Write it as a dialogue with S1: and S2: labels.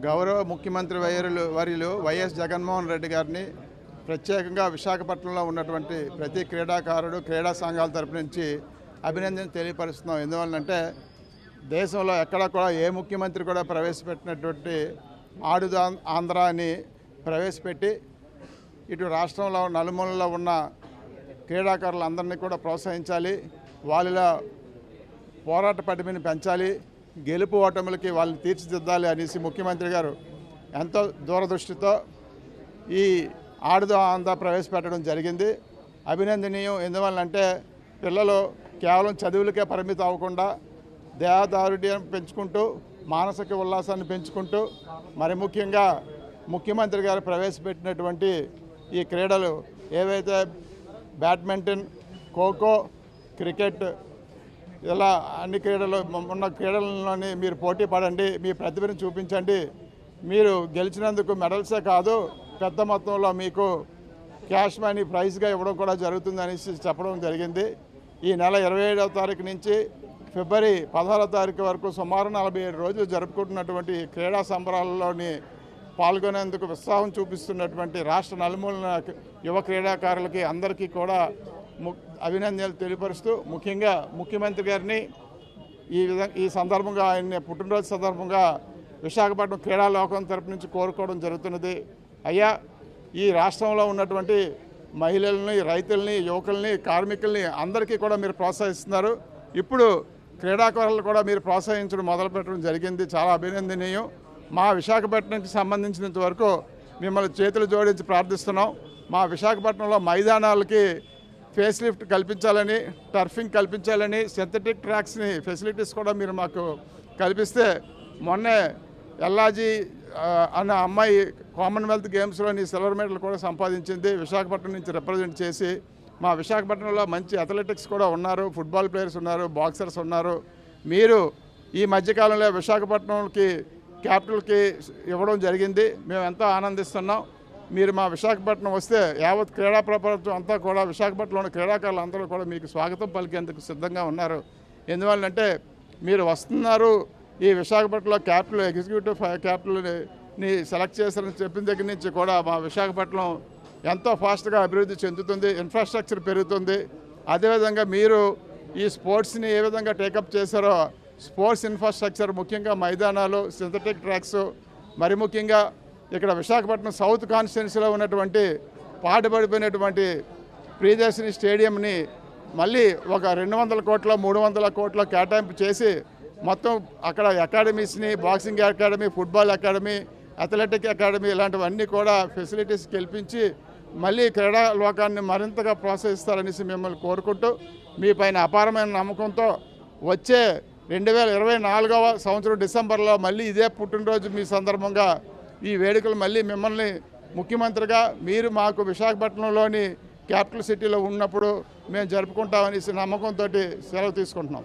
S1: గౌరవ ముఖ్యమంత్రి వర్యులు వైఎస్ జగన్మోహన్ రెడ్డి గారిని ప్రత్యేకంగా విశాఖపట్నంలో ఉన్నటువంటి ప్రతి క్రీడాకారుడు క్రీడా సంఘాల తరపు నుంచి అభినందన తెలియపరుస్తున్నాం. ఎందువల్లంటే దేశంలో ఎక్కడ కూడా ఏ ముఖ్యమంత్రి కూడా ప్రవేశపెట్టినటువంటి ఆడుదా ఆంధ్ర అని ప్రవేశపెట్టి ఇటు రాష్ట్రంలో నలుమూలలో ఉన్న క్రీడాకారులందరినీ కూడా ప్రోత్సహించాలి, వాళ్ళలో పోరాట పటిమని పెంచాలి, గెలుపు ఓటములకి వాళ్ళని తీర్చిదిద్దాలి అనేసి ముఖ్యమంత్రి గారు ఎంతో దూరదృష్టితో ఈ ఆడుదా ఆంధ్ర ప్రవేశపెట్టడం జరిగింది. అభినందనీయం. ఎందువల్లంటే పిల్లలు కేవలం చదువులకే పరిమితం అవ్వకుండా దేహదారుడ్యం పెంచుకుంటూ మానసిక ఉల్లాసాన్ని పెంచుకుంటూ మరి ముఖ్యంగా ముఖ్యమంత్రి గారు ప్రవేశపెట్టినటువంటి ఈ క్రీడలు ఏవైతే బ్యాడ్మింటన్, ఖోఖో, క్రికెట్ ఇలా అన్ని క్రీడలు ఉన్న క్రీడలలోని మీరు పోటీ పడండి, మీ ప్రతిభను చూపించండి, మీరు గెలిచినందుకు మెడల్సే కాదు పెద్ద మొత్తంలో మీకు క్యాష్ మనీ ప్రైజ్గా ఇవ్వడం కూడా జరుగుతుందని చెప్పడం జరిగింది. ఈ నెల 27వ తారీఖు నుంచి ఫిబ్రవరి 16వ తారీఖు వరకు సుమారు 47 రోజులు జరుపుకుంటున్నటువంటి క్రీడా సంబరాలలోని పాల్గొనేందుకు ఉత్సాహం చూపిస్తున్నటువంటి రాష్ట్ర నలుమూలన యువ క్రీడాకారులకి అందరికీ కూడా అభినందనలు తెలియపరుస్తూ ముఖ్యంగా ముఖ్యమంత్రి గారిని ఈ సందర్భంగా ఆయన పుట్టినరోజు సందర్భంగా విశాఖపట్నం క్రీడాలోకం తరపు నుంచి కోరుకోవడం జరుగుతున్నది. అయ్యా, ఈ రాష్ట్రంలో ఉన్నటువంటి మహిళల్ని, రైతుల్ని, యువకుల్ని, కార్మికుల్ని అందరికీ కూడా మీరు ప్రోత్సహిస్తున్నారు. ఇప్పుడు క్రీడాకారులు కూడా మీరు ప్రోత్సహించడం మొదలుపెట్టడం జరిగింది. చాలా అభినందనీయం. మా విశాఖపట్నంకి సంబంధించినంత వరకు మిమ్మల్ని చేతులు జోడించి ప్రార్థిస్తున్నాం. మా విశాఖపట్నంలో మైదానాలకి ఫేస్ లిఫ్ట్ కల్పించాలని, టర్ఫింగ్ కల్పించాలని, సింథటిక్ ట్రాక్స్ని ఫెసిలిటీస్ కూడా మీరు మాకు కల్పిస్తే మొన్నే ఎల్లాజీ అన్న అమ్మాయి కామన్వెల్త్ గేమ్స్లోని సిల్వర్ మెడల్ కూడా సంపాదించింది. విశాఖపట్నం నుంచి రిప్రజెంట్ చేసి మా విశాఖపట్నంలో మంచి అథ్లెటిక్స్ కూడా ఉన్నారు, ఫుట్బాల్ ప్లేయర్స్ ఉన్నారు, బాక్సర్స్ ఉన్నారు. మీరు ఈ మధ్యకాలంలో విశాఖపట్నంకి క్యాపిటల్కి ఇవ్వడం జరిగింది. మేము ఎంతో ఆనందిస్తున్నాం. మీరు మా విశాఖపట్నం వస్తే యావత్ క్రీడా ప్రపంచం అంతా కూడా విశాఖపట్నంలోని క్రీడాకారులు అందరూ కూడా మీకు స్వాగతం పలికేందుకు సిద్ధంగా ఉన్నారు. ఎందువల్లంటే మీరు వస్తున్నారు, ఈ విశాఖపట్నంలో క్యాపిటల్ ఎగ్జిక్యూటివ్ క్యాపిటల్ని సెలెక్ట్ చేశారని చెప్పిన దగ్గర నుంచి కూడా మా విశాఖపట్నం ఎంతో ఫాస్ట్గా అభివృద్ధి చెందుతుంది, ఇన్ఫ్రాస్ట్రక్చర్ పెరుగుతుంది. అదేవిధంగా మీరు ఈ స్పోర్ట్స్ని ఏ విధంగా టేకప్ చేశారో స్పోర్ట్స్ ఇన్ఫ్రాస్ట్రక్చర్ ముఖ్యంగా మైదానాలు, సింథటిక్ ట్రాక్స్, మరి ముఖ్యంగా ఇక్కడ విశాఖపట్నం సౌత్ కాన్స్టిట్యున్సీలో ఉన్నటువంటి పాటుపడిపోయినటువంటి ప్రియదర్శిని స్టేడియంని మళ్ళీ ఒక 200 కోట్ల 300 కోట్ల కేటాయింపు చేసి మొత్తం అక్కడ అకాడమీస్ని, boxing academy, football academy, athletic academy ఇలాంటివన్నీ కూడా ఫెసిలిటీస్ కల్పించి మళ్ళీ క్రీడా లోకాన్ని మరింతగా ప్రోత్సహిస్తారనేసి మిమ్మల్ని కోరుకుంటూ మీ పైన అపారమైన నమ్మకంతో వచ్చే 2024వ సంవత్సరం డిసెంబర్లో మళ్ళీ ఇదే పుట్టినరోజు మీ సందర్భంగా ఈ వేడుకలు మళ్ళీ మిమ్మల్ని ముఖ్యమంత్రిగా మీరు మాకు విశాఖపట్నంలోని క్యాపిటల్ సిటీలో ఉన్నప్పుడు మేము జరుపుకుంటామనేసి నమ్మకంతో సెలవు తీసుకుంటున్నాం.